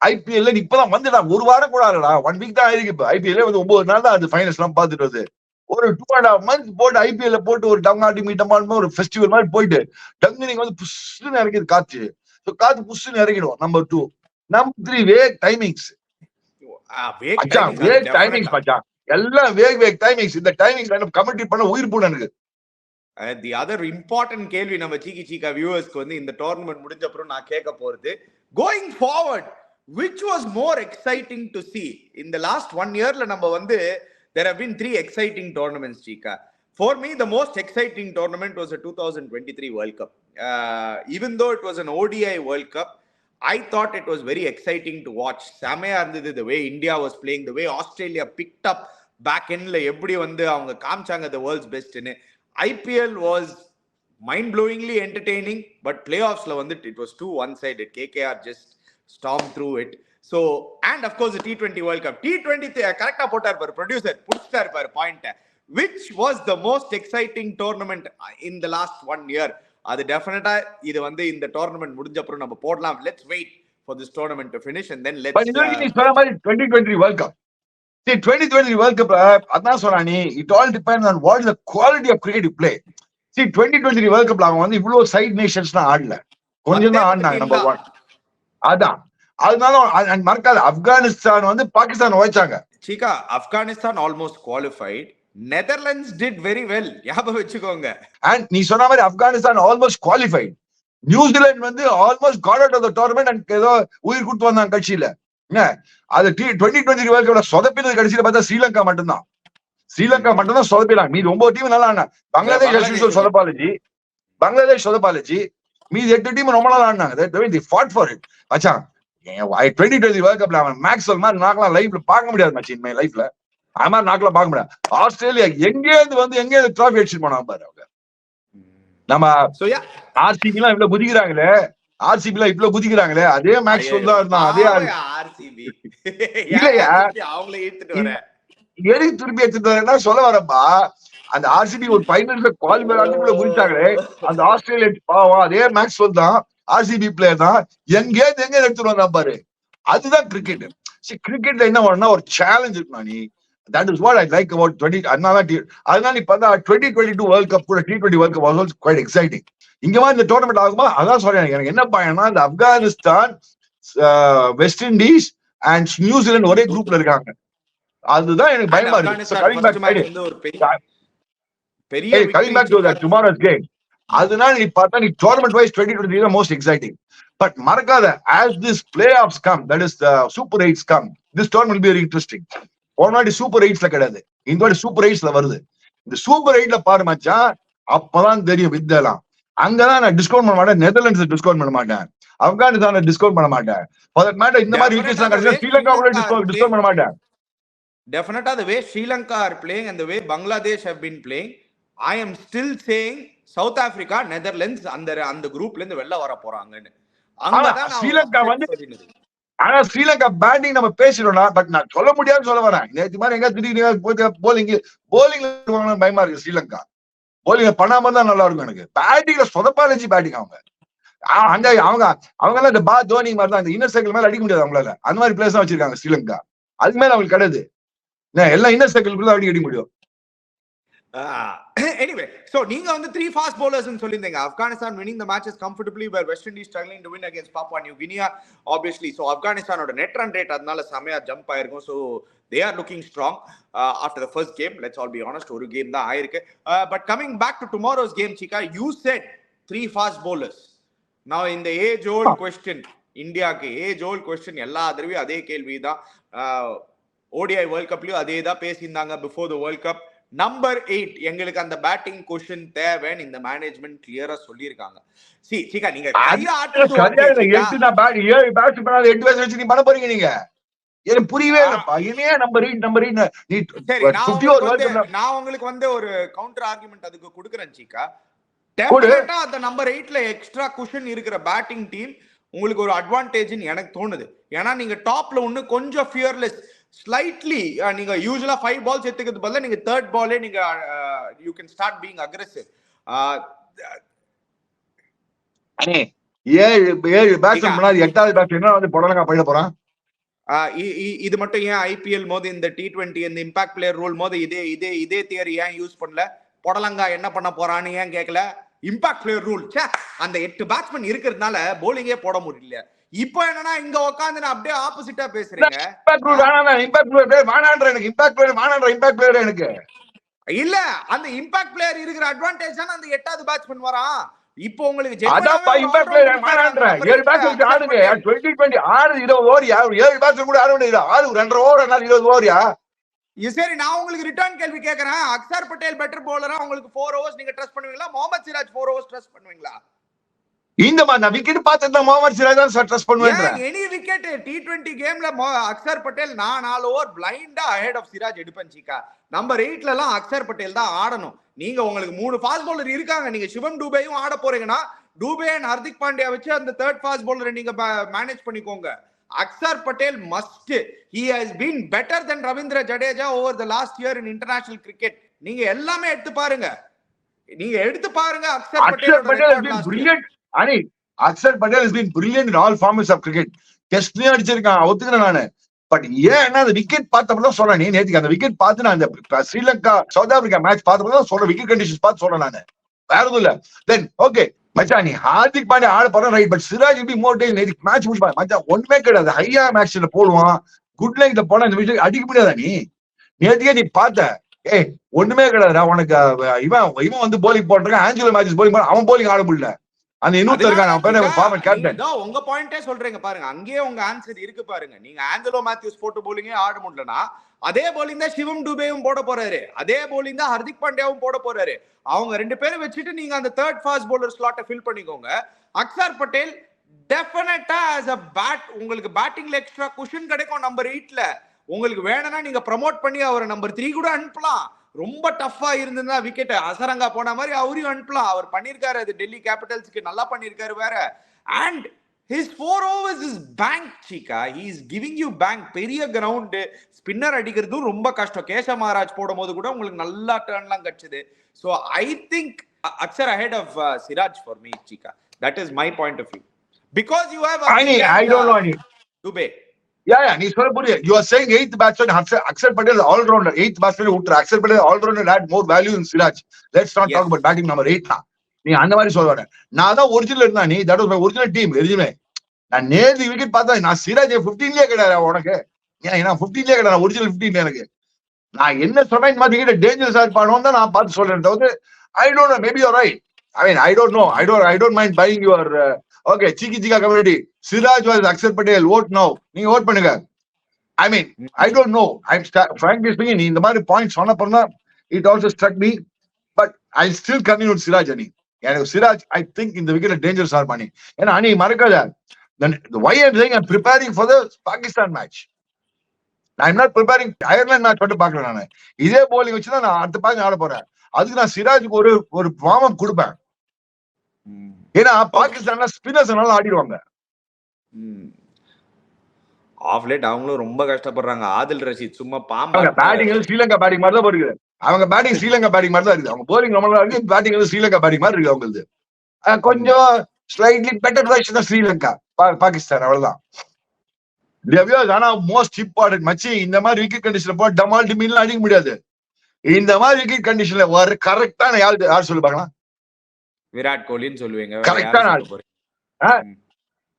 IPL இப்பதான் வந்துடா, ஒரு வாரம் கூட ஆகலடா, 1 வீக் தான் ஆயிருக்கு. இப்ப IPL வந்து 9 நாள் தான் அது ஃபைனல்ஸ் எல்லாம் பாத்துட்டு வருது. ஒரு 2.5 months போட்டு IPL போட்டு ஒரு டங்காட்டி மீட்டமா ஒரு ஃபெஸ்டிவல் மாதிரி போயிட்டு டங்கு நீங்க வந்து புஷ்னு இறக்கிது காத்து. காத்து புஷ்னு இறக்கிடும். Number 2. Number 3 wake timings. Wake timings மச்சான். எல்லாம் வேக் டைமிங்ஸ். இந்த டைமிங்ஸ் நான் கமெண்ட்ரி பண்ண உயிர் போன எனக்கு. தி அதர் இம்பார்ட்டன்ட் கேள்வி நம்ம சீக்கா வியூவர்ஸ்க்கு வந்து இந்த டோர்னமெண்ட் முடிஞ்ச அப்புறம் நான் கேட்க போறது, going forward which was more exciting to see in the last 1 yearல நம்ம வந்து there have been 3 exciting tournaments, Chika. For me, the most exciting tournament was the 2023 World Cup. Even though it was an ODI World Cup, I thought it was very exciting to watch. Samaya irundhathu the way India was playing, the way Australia picked up back endல எப்படி வந்து அவங்க காமிச்சாங்க the world's best ன்னு. IPL was mind-blowingly entertaining, but playoffsல வந்து it was too one-sided. KKR just stormed through it. So, and of course the T20 World Cup. T20 correct போட்டார் பாரு producer, புடிச்சிட்டார் பாரு point. Which was the most exciting tournament in the last 1 year? அது டெஃபினட்டா இது வந்து இந்த டோர்னமெண்ட் முடிஞ்ச அப்புறம் நம்ம போடலாம். Let's wait for this tournament to finish and then let's But நீ சொன்ன மாதிரி 2023 World Cup. See, 2023 World Cup அதான் சொன்னானே, it all depends on what is the quality of creative play. See, 2023 World Cupல அவங்க வந்து இவ்வளவு சைட் நேஷன்ஸ்லாம் ஆடல, கொஞ்சம் தான் ஆடினாங்க. நம்பர் 1 அதான். அதனால மறக்காத ஆப்கானிஸ்தான் வந்து பாகிஸ்தான் வச்சாங்க. Cheeka, Afghanistan almost qualified. Netherlands did very well. ஞாபகம் வச்சுக்கோங்க. And நீ சொன்ன மாதிரி ஆப்கானிஸ்தான் ஆல்மோஸ்ட் குவாலிஃபைட். நியூசிலாந்து வந்து almost got out of the tournament and ஏதோ உயிர் கொடுத்து வந்தாங்க கட்சியில. அது 2023 வேர்ல்ட் கப்ல சொதப்பினது கடைசியில பார்த்தா ஸ்ரீலங்கா மட்டும்தான். ஸ்ரீலங்கா மட்டும்தான் சொதப்பினாங்க. மீதி 9 டீம் நல்லா ஆடினாங்க. பங்களாதேஷ் சொதப்பாலஜி மீதி 8 டீம் ரொம்ப நல்லா ஆடினாங்க. they fought for it. மச்சான் 2020 வேர்ல்ட் கப்ல அவன் மேக்ஸ்வெல் மாதிரி நாக்கெல்லாம் லைஃப்ல பார்க்க முடியாது மச்சி. இன் மை லைஃப்ல அது மாதிரி நாக்கெல்லாம் பார்க்க முடியாது. ஆஸ்திரேலியா எங்கேருந்து டிராஃபி அடிச்சுட்டு போனாங்க பாரு அவங்க. நம்ம RCB எல்லாம் இவ்வளவு குதிக்கிறாங்களே அதே மேக்ஸ்வெல் தான் இருந்தான். அதே RCB இல்லையா, அவங்கள எடுத்துட்டு வரேன். எதுக்கு திருப்பி எடுத்துட்டு வரேன்னா சொல்ல வரப்பா, அந்த RCB ஒரு ஃபைனல்ல குவாலிஃபை ஆனதுக்குள்ள குதிச்சாங்களே, அந்த ஆஸ்திரேலியா பாவம் அதே மேக்ஸ்வெல் தான், RCB பிளேயர் தான். எங்க எடுத்துட்டு வந்தா பாரு. அதுதான் கிரிக்கெட். கிரிக்கெட்ல என்ன வேணும்னா ஒரு சேலஞ்ச் இருக்கணும். நீ that is what I like about 20. அதனால நீ பார்த்தா 2022 வேர்ல்ட் கப் கூட T20 world cup was quite exciting. இங்க மாதிரி இந்த டோர்னமெண்ட் ஆகுமா அதான் சொல்றேன். எனக்கு என்ன பயம்னா இந்த Afghanistan, west Indies and New Zealand ஒரே குரூப்ல இருக்காங்க. அதுதான் எனக்கு பயமா இருக்கு. Coming back to that tomorrow's game. அதனால நீ பார்த்தா நீ டோர்னமெண்ட் வைஸ் 2023 தான் மோஸ்ட் எக்ஸைட்டிங். பட் மறக்காத, as this playoffs come, that is the super 8s come, this tournament will be very interesting. ஒன்னாடி சூப்பர் 8ஸ்ல கிடையாது, இந்த வாட்டி சூப்பர் 8ஸ்ல வருது. இந்த சூப்பர் 8ல பாரு மச்சான், அப்பதான் தெரியும் வித்தெல்லாம். அங்கதான் நான் டிஸ்கவுண்ட் பண்ண மாட்டேன். நெதர்லாண்ட்ஸ் டிஸ்கவுண்ட் பண்ண மாட்டேன். ஆப்கானிஸ்தான் டிஸ்கவுண்ட் பண்ண மாட்டேன். For that matter, இந்த மாதிரி விக்கெட்ஸ் எல்லாம் கிடைச்சா ஸ்ரீலங்கா கூட டிஸ்கவுண்ட் பண்ண மாட்டேன். Definitely the way Sri Lanka are playing and the way Bangladesh have been playing, I am still saying South Africa, Netherlands அந்த குரூப்ல இருந்து வெளில வர போறாங்கன்னு. அங்கதான் ஸ்ரீலங்கா வந்து, ஆனா ஸ்ரீலங்கா பேட்டிங் நம்ம பேசிடோம்னா, பட் நான் சொல்ல முடியாதுன்னு சொல்ல வரேன். நேற்று மாதிரி எங்க திடீர்னு போலிங்ல பயமா இருக்கு. ஸ்ரீலங்கா போலிங் பண்ணாம தான் நல்லா இருக்கும் எனக்கு. பேட்டிங்ல சொதப்பாலஜி பேட்டிங் அவங்க எல்லாம் இந்த தோனி மாதிரி தான், இந்த இன்னர் சைக்கிள் மேல அடிக்க முடியாது அவங்களால. அந்த மாதிரி பிளேஸ் தான் வச்சிருக்காங்க ஸ்ரீலங்கா. அது மேல அவங்களுக்கு கிடையாது. எல்லாம் இன்னர் சைக்கிள் அடிக்க முடியும். Anyway, so நீங்க வந்து 3 fast bowlers னு சொல்லிருந்தீங்க. Afghanistan winning the matches comfortably, where West Indies struggling to win against Papua New Guinea, obviously. So Afghanistan oda net run rate adnala samaya jump ஆயிருக்கும். So they are looking strong after the first game. Let's all be honest, ஒரு game தான் ஆயிருக்கு. But coming back to tomorrow's game, Chika, you said 3 fast bowlers. Now in the age old question, இந்தியாக்கு age old question, எல்லா தடவையும் அதே கேள்வி தான். ODI வேர்ல்ட் கப்லயும் அதே தான் பேசியிருந்தாங்க before the World Cup. Number 8 எங்களுக்கு அந்த பேட்டிங் கொஸ்டின் தேவைன்னு இந்த மேனேஜ்மெண்ட் கிளியரா சொல்லியிருக்காங்க. சீக்கா நீங்க நீ பண்ண போறீங்க, நீங்க எனக்கு புரியவே இல்லப்பா. இனிமே நம்பர் 8 நான் உங்களுக்கு வந்து ஒரு கவுண்டர் ஆர்குமெண்ட் அதுக்கு கொடுக்குறேன். சீக்கா டெஃபினட்டா அந்த நம்பர் 8ல எக்ஸ்ட்ரா குஷன் இருக்கிற பேட்டிங் டீம் உங்களுக்கு ஒரு அட்வான்டேஜ்னு எனக்கு தோணுது. ஏன்னா நீங்க டாப்ல ஒண்ணு கொஞ்சம் ஃபியர்லெஸ் ஸ்லைட்லி, நீங்க யூசுவலா 5 பால்ஸ் எடுத்துக்கிறது பதிலா நீங்க 3rd பாலே நீங்க you can start being aggressive. 7 batsman பண்ணா 8வது பேட்ஸ்மேன் வந்து புடலங்கா பையில போறான். இது மட்டும் ஏன் ஐபிஎல் மோது இந்த T20 இந்த இம்பாக்ட் பிளேயர் ரூல் மோது இதே தியரி ஏன் யூஸ் பண்ணல? பொடலங்கா என்ன பண்ண போறான்னு ஏன் கேட்கல? இம்பாக்ட் பிளேயர் ரூல் அந்த 8 பேட்ஸ்மேன் இருக்கிறதுனால போலிங்கே போட முடியல. இப்போ என்னன்னா இங்க உட்காந்து நான் அப்படியே ஆப்போசிட்டா பேசுறீங்க. எனக்கு இல்ல அந்த இம்பாக்ட் பிளேயர் இருக்கிற அட்வான்டேஜ் தான் அந்த 8வது பேட்ஸ்மேன் வரான். இப்போ உங்களுக்கு அதான்ப்பா இம்பாக்ட் பிளேயர் மானான்றேன். 7 பேட்ஸ்மேன் ஆடுங்க 2020 6 20 ஓவர் 7 பேட்ஸ்மேன் கூட ஆட வேண்டியது 6 2.5 ஓவர் 20 ஓவர்யா. சரி நான் உங்களுக்கு ரிட்டர்ன் கேள்வி கேக்குறேன். அக்சர் பட்டேல் பெட்டர் பவுலரா உங்களுக்கு 4 ஓவர்ஸ் நீங்க ட்ரஸ்ட் பண்ணுவீங்களா? முகமது சிராஜ் 4 ஓவர்ஸ் ட்ரஸ்ட் பண்ணுவீங்களா? இந்த மாதிரி நான் விக்கெட் பார்த்துதான் முகமது சிராஜ் தான் ட்ரஸ்ட் பண்ணுவேன். எனி விக்கெட் T20 கேம்ல அக்சர் பட்டேல் நான் 4 ஓவர் பிளைண்டா அஹெட் ஆஃப் சிராஜ் எடுப்பேன் சீக்கா. நம்பர் 8ல எல்லாம் அக்சர் பட்டேல் தான் ஆடணும். நீங்க உங்களுக்கு 3 ஃபாஸ்ட் பவுலர் இருக்காங்க. நீங்க சிவம் டூபேயும் ஆட போறீங்கன்னா டூபே அண்ட் ஹர்திக் பாண்டியா வச்சு அந்த 3rd ஃபாஸ்ட் பவுலரை நீங்க மேனேஜ் பண்ணிக்கோங்க. Axar Patel must. He has been better than Ravindra Jadeja over the last year in international cricket. நீங்க எல்லாமே எடுத்து பாருங்க. Axar Patel has been brilliant. அனி Axar Patel has been brilliant in all formats of cricket. டெஸ்ட்லயும் அடிச்சிருக்கான் ஒத்துக்கிறேன் நானு. பட் ஏன் அந்த விக்கெட் பார்த்தப்பதான் சொல்றேன். நீ நேத்துக்கு அந்த விக்கெட் பார்த்து நான் அந்த ஸ்ரீலங்கா சவுத் ஆப்பிரிக்கா மேட்ச் பார்த்தப்பதான் சொல்றேன். விக்கெட் கண்டிஷன்ஸ் பார்த்து சொல்றேன் நானு. வேற எதுவும் இல்ல. தென் ஓகே மச்சான் நீ ஹார்திக் பாண்டியா ஆட போற right. But Siraj be more days நேத்துக்கு மேட்ச் முடிச்சு மச்சான் ஒண்ணுமே கிடையாது. ஹையா மேட்ச்ல போடுவான். குட் லைன்ல போனா இந்த விஷயம் அடிக்க முடியாதா? நீ நேத்துக்கே நீ பார்த்த ஒண்ணுமே கிடையாதுடா உனக்கு. இவன் வந்து போலிங் போட்டிருக்கான். ஆஞ்சலோ மேட்சஸ் போலிங் போட அவன் போலிங் ஆட முடியல. அந்த உங்க பாயிண்டே சொல்றீங்க பாருங்க. அங்கேயே உங்க ஆன்சர் இருக்கு பாருங்க. நீங்க ஆஞ்சலோ மேத்யூஸ் போட்டு போலிங்கே ஆட முடியலனா அதே போலிங் தான் சிவம் டூபேவும் போட போறாரு. அதே போலிங் தான் ஹர்திக் பாண்டியாவும் போட போறாரு. அவங்க 2 பேரும் வச்சுட்டு நீங்க அந்த 3rd ஃபாஸ்ட் பவுலர் ஸ்லாட்டை ஃபில் பண்ணிக்கோங்க. அக்சர் பட்டேல் டெஃபினட்டா as a bat உங்களுக்கு பேட்டிங்ல எக்ஸ்ட்ரா குஷன் கிடைக்கும். நம்பர் 8ல உங்களுக்கு வேணும்னா நீங்க ப்ரமோட் பண்ணி அவரை நம்பர் 3 கூட அனுப்பலாம். ரொம்ப டஃபா இருந்ததுன்னா விக்கெட் அசரங்கா போன மாதிரி அவரையும் அனுப்பலாம். அவர் பண்ணிருக்காரு. அது டெல்லி கேபிட்டல்ஸ்க்கு நல்லா பண்ணிருக்காரு வேற. And his 4 overs is bank chica. He is giving you bank. பெரிய கிரவுண்ட் ஸ்பின்னர் அடிக்கிறதும் ரொம்ப கஷ்டம். கேஷவ மகாராஜ் போடும்போது கூட உங்களுக்கு நல்லா டர்ன்லாம் கிடைச்சது. So I think Akshar ahead of Siraj for me chica. That is my point of view. Because you have I don't know any Dubey. Yeah, நீ சொல்ல புரிய. You are saying 8th batsman Akshar Patel all rounder. 8th batsman விட்டுற. Akshar Patel all rounder add more value in Siraj. Let's not talk about batting number 8 now. நீ அந்த மாதிரி சொல்ற. நான் தான் ஒரிஜினல் இருந்தா நீ that was my original team எரியுமே. நான் நேத்து விக்கெட் பார்த்தா நான் சிராஜ் 15லயே கிடையாது உனக்கு. ஏன்னா 15லயே கிடையாது ஒரிஜினல் 15 எனக்கு. நான் என்ன சொன்னேன் இந்த மாதிரி விக்கெட் டேஞ்சரஸா இருப்பானோ தான் நான் பார்த்து சொல்றேன். தவிர I don't know, maybe you're right. I mean I don't know. I don't mind buying your okay Chiki Chika community. Siraj was Akshar Patel. Vote now. நீங்க vote பண்ணுங்க. I mean I don't know. I'm frankly speaking நீ இந்த மாதிரி பாயிண்ட்ஸ் சொன்ன அப்புறம் it also struck me. But I still continue with Siraj ani. எனக்கு Siraj I think in the wicket dangerous are money. ஏன்னா அனி மறக்காத. Then why I'm saying I'm preparing for the Pakistan match. I'm not preparing Ireland match மட்டும் பார்க்கல நானு. இதே bowling வச்சு தான் நான் அடுத்த மேட்ச் ஆட போறேன். அதுக்கு நான் சிராஜுக்கு ஒரு வார்ம் அப் கொடுப்பேன். ஏன்னா பாகிஸ்தான்ல ஸ்பின்னர்ஸ் நல்லா ஆடிடுவாங்க. ஆஃப் லேட் அவங்களும் ரொம்ப கஷ்டப்படுறாங்க. ஆதில் ரஷீத் சும்மா பாம்பா. பேட்டிங் ஸ்ரீலங்கா பேட்டிங் மாதிரி தான் இருக்கு. அவங்க பேட்டிங் ஸ்ரீலங்கா பேட்டிங் மாதிரி தான் இருக்கு. அவங்க போலிங் ரொம்ப நல்லா இருக்கு. பேட்டிங் ஸ்ரீலங்கா பேட்டிங் மாதிரி இருக்கு அவங்களுக்கு. கொஞ்சம் ஸ்லைட்லி பெட்டர் வெர்ஷன் தான் ஸ்ரீலங்கா பாகிஸ்தான் அவ்வளவுதான். ஆனா மோஸ்ட் இம்பார்ட்டன்ட் மச்சி இந்த மாதிரி விக்கெட் கண்டிஷன்ல போய் டமால் டிமின்லாம் அடிக்க முடியாது. இந்த மாதிரி விக்கெட் கண்டிஷன்ல வர கரெக்டான யார் சொல்லு பார்க்கலாம். விராட் கோலின்னு சொல்லுவீங்க. கரெக்டான ஆள்.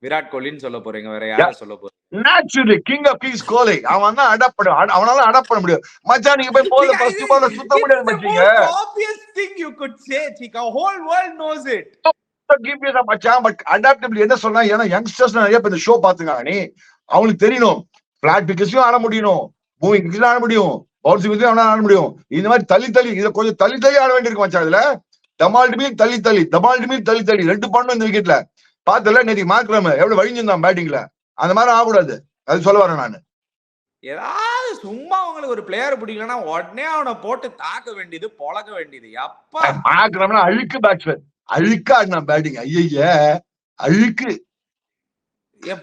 விராட் கோலின்னு சொல்ல போறீங்க. வேற யார சொல்ல போறீங்க? நேச்சுரலி கிங் ஆஃப் கிங்ஸ் கோலி. அவன் தான் அடாப்ட் பண்ணுவான். அவனால அடாப்ட் பண்ண முடியும். மச்சான் நீங்க போய் போல ஃபர்ஸ்ட் பால்ல சுத்த முடியாது மச்சிங்க. Obvious thing you could say chica. Whole world knows it. Give me the மச்சான் பட் அடாப்டபிலிட்டி என்ன சொல்லலாம். ஏன்னா யங்ஸ்டர்ஸ் நிறைய பேர் இந்த ஷோ பாத்துங்க. நீ அவங்களுக்கு தெரியணும் பிளாட் பிக்கர்ஸையும் ஆட முடியும். மூவிங் பிக்கர்ஸையும் ஆட முடியும். பவுன்சிங் பிக்கர்ஸையும் அவனால ஆட முடியும். இந்த மாதிரி தள்ளி இதை கொஞ்சம் தள்ளி ஆட வேண்டியிருக்கு மச்சான். இதுல தமால் டிமில் தள்ளி 2 பண்ணும் இந்த விக்கெட்ல. பாத்தல நேற்று மார்க்ரம் எவ்வளவு வழிஞ்சிருந்தான் பேட்டிங்ல. அந்த மாதிரி ஆகக்கூடாது. அது சொல்ல வரேன் நானு. ஏதாவது சும்மா உங்களுக்கு ஒரு பிளேயர் பிடிக்கலன்னா உடனே அவனை போட்டு தாக்க வேண்டியது பொழக்க வேண்டியது. அப்பா மார்க்ரம்னா அழுக்கு பேட்ஸ்மேன். அழுக்கா ஆடினா பேட்டிங். ஐய அழுக்கு.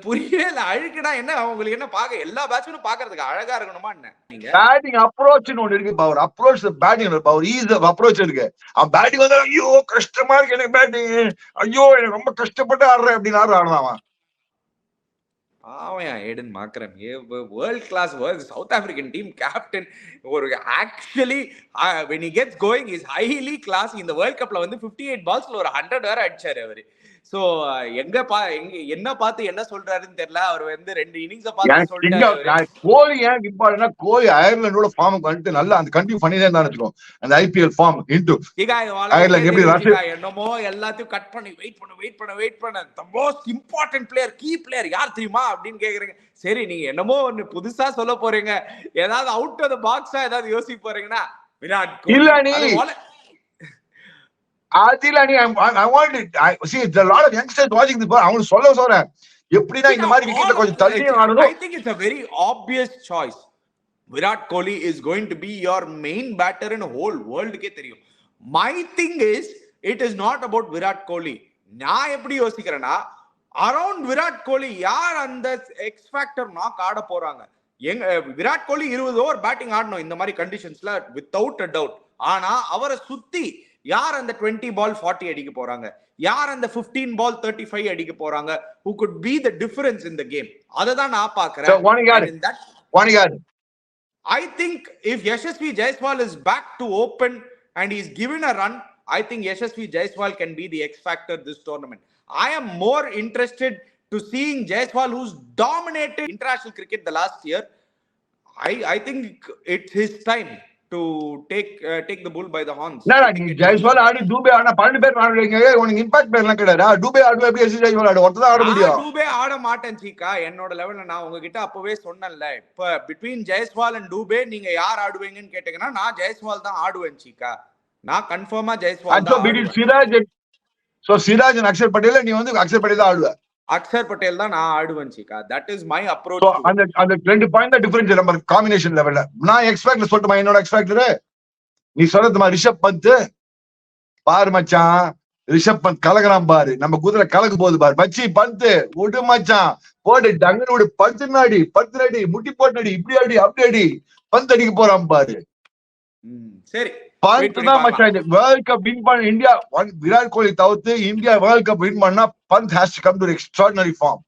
புரியவே இல்ல. அழுக்குடா என்ன உங்களுக்கு என்ன பாக்க எல்லா பேட்ஸ்மேனும் பாக்குறதுக்கு அழகா இருக்கணுமா என்ன? நீங்க பேட்டிங் அப்ரோச்னு ஒன்னு இருக்கு. Power approach batting power easy approach இருக்கு. அவன் பேட்டிங் வந்தா ஐயோ கஷ்டமா இருக்கு எனக்கு பேட்டிங். ஐயோ எனக்கு ரொம்ப கஷ்டப்பட்டு ஆடுறேன் அப்படின்னு ஆடுறான் அவன். பாவம் Aiden Markram world class South African team captain ஒரு actually when he gets going is highly class. இந்த வேர்ல்ட் கப்ல வந்து 58 பால்ஸ்ல ஒரு 100 வேற அடிச்சாரு அவரு. சோ எங்க என்ன பார்த்து என்ன சொல்றாருன்னு தெரியல. அவர் வந்து 2 இன்னிங்ஸ பார்த்து சொல்லிட்டாரு. கோலி ஏன் இம்பார்ட்டன்ட்னா கோலி அயர்லாண்டோட ஃபார்முக்கு வந்துட்டு நல்லா அந்த கண்டினியூ பண்ணிதான் இருந்தா வச்சுக்கோ அந்த ஐபிஎல் ஃபார்ம் இன்டு அயர்லாந்து எப்படி என்னமோ எல்லாத்தையும் கட் பண்ணி வெயிட் பண்ண the most important player key player யார் தெரியுமா அப்படின்னு கேக்குறீங்க. சரி நீங்க என்னமோ ஒன்னு புதுசா சொல்ல போறீங்க, ஏதாவது அவுட் ஆஃப் தி பாக்ஸா ஏதாவது யோசிக்க போறீங்கன்னா விராட் கோலி இல்ல நீ அதில நீ I want it. See there are a lot of youngsters watching this. அவங்களுக்கு சொல்றேன் எப்படினா இந்த மாதிரி விக்கெட்ல கொஞ்சம் தள்ளி ஆடணும். I think it's a very obvious choice. Virat Kohli is going to be your main batter in whole world ke theriyum. My thing is it is not about Virat Kohli. நான் எப்படி யோசிக்கிறேன்னா அரவுண்ட் விராட் கோலி யார் அந்த எக்ஸ் ஃபேக்டர் நாக் ஆட போறாங்க. விராட் கோலி 20 ஓவர் பேட்டிங் ஆடணும் இந்த மாதிரி கண்டிஷன்ஸ்ல வித்தவுட் அ டவுட். ஆனா அவரை சுத்தி யார் அந்த 20 பால் 40 அடிக்க போறாங்க, யார் அந்த 15 பால் 35 அடிக்க போறாங்க, who could be the difference in the game. அததான் நான் பாக்குறேன். I think if Yashasvi Jaiswal is back to open and he's given a run, I think Yashasvi Jaiswal can be the X factor this tournament. I am more interested to seeing Jaiswal who's dominated international cricket the last year. I think it's his time to take the bull by the horns. Jaiswal ஆடி டூபே ஆனா 12 பேர் ஆடுறீங்க, உங்களுக்கு இம்பாக்ட் பேர்லாம் கிடையாதா? டூபே ஆடு எப்படி ஜெய்ஸ்வால் ஆடு ஒருத்தர் ஆட முடியும். டூபே ஆட மாட்டேன் சீக்கா. என்னோட லெவல்ல நான் உங்ககிட்ட அப்பவே சொன்னேன்ல, இப்ப பிட்வீன் ஜெய்ஸ்வால் அண்ட் டூபே நீங்க யார் ஆடுவீங்கன்னு கேட்டீங்கன்னா நான் ஜெய்ஸ்வால் தான் ஆடுவேன் சீக்கா. நான் கன்ஃபார்மா ஜெய்ஸ்வால் தான். சிராஜ் அக்ஷர் பட்டேல் நீ வந்து அக்ஷர் பட்டேல் தான் ஆடுவ. அக்ஷர் பட்டேல் தான் நான் ஆடுவேன் Cheeka. That is my approach. அந்த 2 பாயிண்ட் தான் டிஃபரன்ஸ் நம்ம காம்பினேஷன் லெவல்ல. நான் எக்ஸ்பெக்ட் சொல்லிட்டுமா என்னோட எக்ஸ்பெக்டர் நீ சொல்றதுமா ரிஷப் பந்த் பாரு மச்சான், ரிஷப் பந்த் கலகலாம் பாரு, நம்ம குதிரை கலக்கு போகுது பாரு மச்சி. பந்த் விடு மச்சான், போடு டங்கன் விடு, பத்து அடி முட்டி போட்டு அடி, இப்படி அடி அப்படி அடி, பந்த் அடிக்க போறான் பாரு. சரி பந்த் தான் மச்சான். வேர்ல்ட் கப் வின் பண்ண இந்தியா விராட் கோலி தவிர்த்து இந்தியா வேர்ல்ட் கப் வின் பண்ணா Pant has to come to extraordinary form.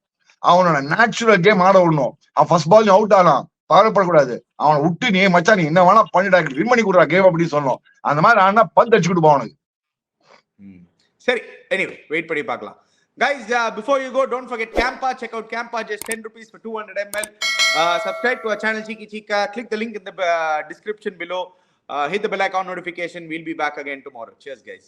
அவனோட நேச்சுரல் கேம் ஆட விடணும். அவன் ஃபர்ஸ்ட் பால் அவுட் ஆனான், பரவப்படக்கூடாது. அவனை விட்டு நீ மச்சான் நீ என்ன வேணா பண்ணிடா, வின் பண்ணி கொடுறா கேம் அப்படின்னு சொல்லணும். அந்த மாதிரி ஆனா பந்த் அடிச்சு கொடுப்போம் அவனுக்கு. சரி anyway வெயிட் பண்ணி பார்க்கலாம். Guys, before you go, don't forget Campa. Check out Campa, just 10 rupees for 200 ml. Subscribe to our channel Cheeky Chika. Click the link in the description below. Hit the bell icon notification. We'll be back again tomorrow. Cheers, guys.